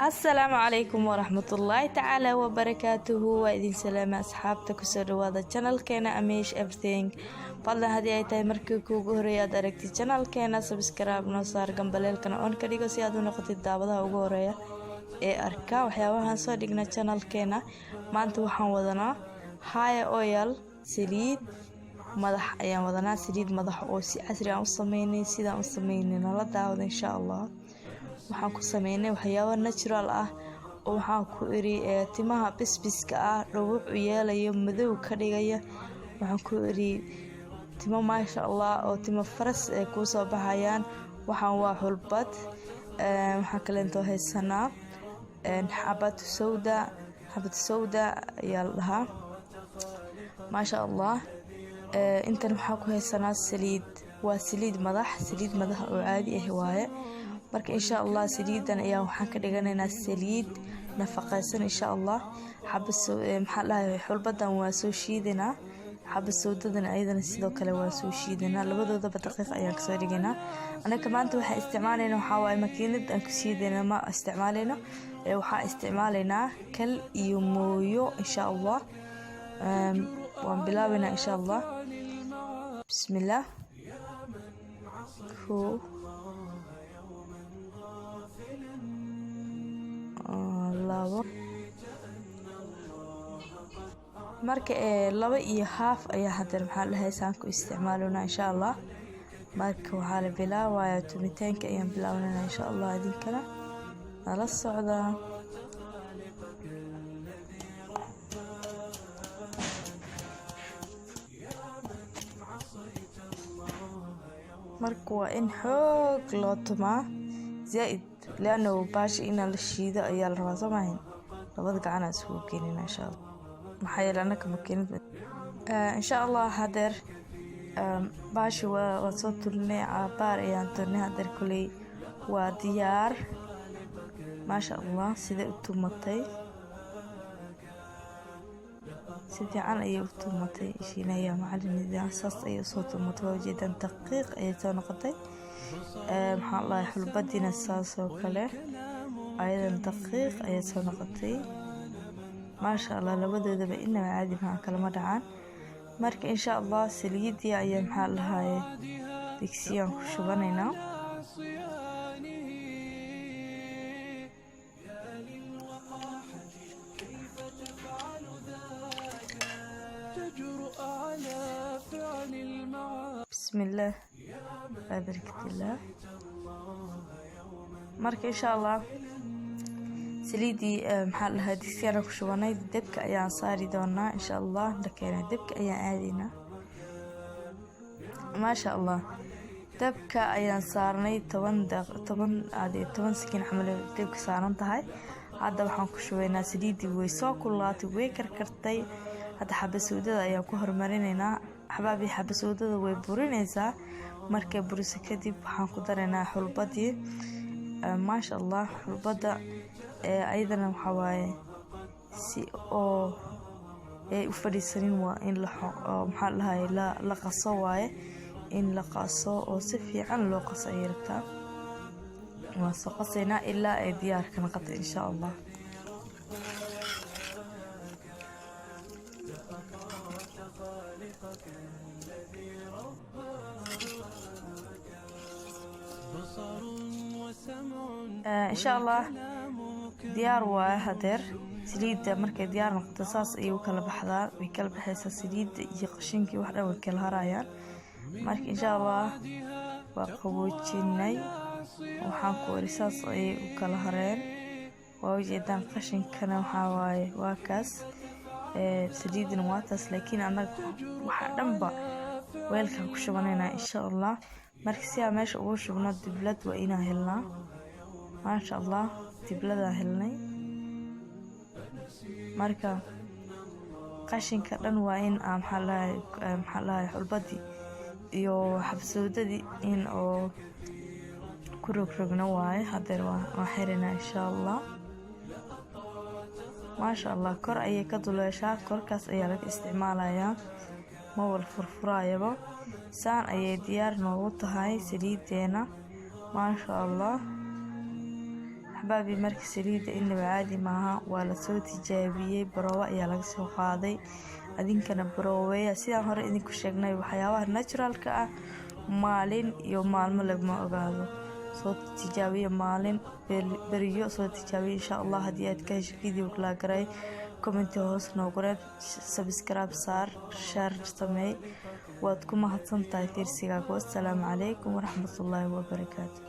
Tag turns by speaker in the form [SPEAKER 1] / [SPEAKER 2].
[SPEAKER 1] السلام عليكم ورحمة الله تعالى وبركاته. وإذن سلام أصحابتك وسروا channel كينا أميش everything. فضلا هذه أي تاي مركوكو غوريا دايركتي channel كينا سبسكرايب نصار جنباليل كنا أون كريجو سيادو نقطة دابضها وغوريا إيه أركا وحياوها سو ديقنا channel كينا ما أنتو وحان وضنا هاي أويل سليد مدح أيام وضنا سليد مدح أو سي عسري أو صميني سيدا أو صميني نلا داود إن شاء الله. waxaan ku sameynay waxyaabo natural ah oo waxaan ku iri timaha bisbiska ah dhuuc u yeelayo madow ka dhigaya. waxaan ku iri timo maasha Allah oo timo faras ee ku soo baxayaan. waxaan waa xulbad waxaan kale inta haysanaa xabad sawda ayaa la dhahaa maasha Allah. intan waxaan ku haysanaa saliid waa saliid madax oo caadi ah waaye. marka insha Allah saliidan ayaa waxaan ka dhiganaynaa saliid nafaqaysan insha Allah. maxaa lahayd xulbadan waa soo shiidanaa xabad sawdadan ayadana sidoo kale waa soo shiidanaa labadoodaba daqiiq ayaan ka soo dhigaynaa. anaga maanta waxa isticmaalaynaa waxa waaye makiinad aan ku shiidana ma isticmaalayno waxa isticmaalaynaa kal iyo mooyo insha Allah. waan bilaabaynaa insha Allah. bismillah. marka laba iyo haaf ayaa hadda maxaa la haysan ku isticmaalona insha Allah. marka waxa la bilaabayaa tumitaanka ayaan bilaawnaa insha Allah idinkana nala socda. marka waa in xoog loo tumaa زائد لأنه باش إن الشيدة أيال الرازمين لابد قعنا سوقين إن شاء الله محيل أنا كمكينة إن شاء الله هدر باش وصوت لنا عبار أيان ترني هدر كلي وديار ما شاء الله سيدة أتومتي سيدة عن أي أتومتي إشينا يا معلم إذا أساس أي صوت متواجدا دقيق أي تنقطي maxaa la xulbadina saas oo kale ayadan daqiiq ayaa soo noqotay maasha Allah labadoodaba inaba caadi ma kala ma dhacaan. marka insha Allah saliidii ayaa maxaa lahaye digsiyan ku shubanaynaa. bismillah بارك الله. marka insha Allah saliidi maxaa la hadisiyaa ku shubanay dabka ayaan saari doonaa insha Allah. dhakeena dabka ayaan aadina maasha Allah. dabka ayaan saarnay 10 sakin camal dabka saaran tahay. hadda waxaan ku shubaynaa saliidi way soo kulaatay way karkartay. hadda xabad sawdada ayaan ku hormarinaynaa. xabaabi xabad sawdada way burinaysaa. markay buriso kadib waxaan ku daraynaa xulbadii maasha Allah. xulbada ayadana waxa waaye si oo ay u fadhiisanin waa in la maxaa lahaay la qaso waaye in la qaso oo si fiican loo qaso ay rabtaa. waan soo qasaynaa ilaa ay diyaar ka noqoto insha Allah. إن شاء الله ديار وهدر سليد مركز ديار مقتصاص وكلا بحذار وكلا بحيث سليد يقشنكي وحده وكلا هرايا. مرك إن شاء الله وقوتشيني وحنكو رصاص وكلا هرين ووجدان قشن كنا وحواي واكاس سليد نواتس. لكن أنا وحدنبا ويلكا كشبانينا إن شاء الله. markii meesha ugu shubno diblad waa inaan helnaa maasha Allah. diblada helnay marka qashinka dhan waa in aan maxaa lahaay xulbadii iyo xabsoodadii in oo ku rogrogno waaye. hadeer waa xirinaa insha Allah maasha Allah. kor ayay ka duleeshaa korkaas ayaa laga isticmaalayaa mawal furfuraayaba saan ayay diyaar noogu tahay saliideena maasha allah. axbaabi marka saliida inaba caadi maaha, waa lasoo tijaabiyey, baroowe ayaa laga soo qaaday. adinkana barooweya sidaan hore idinku sheegnay waxyaabaha naturalka ah maalin iyo maalmo laguma ogaado. soo tijaabiya maalin beriyo soo tijaabiya insha allah. haddii aad ka hesho video kala garay comment hoos noogu reeb, subscribe saar, share sameey. waad ku mahadsantahay fiirsigaaga. wassalaamu calaykum waraxmatullaahi wabarakaatu.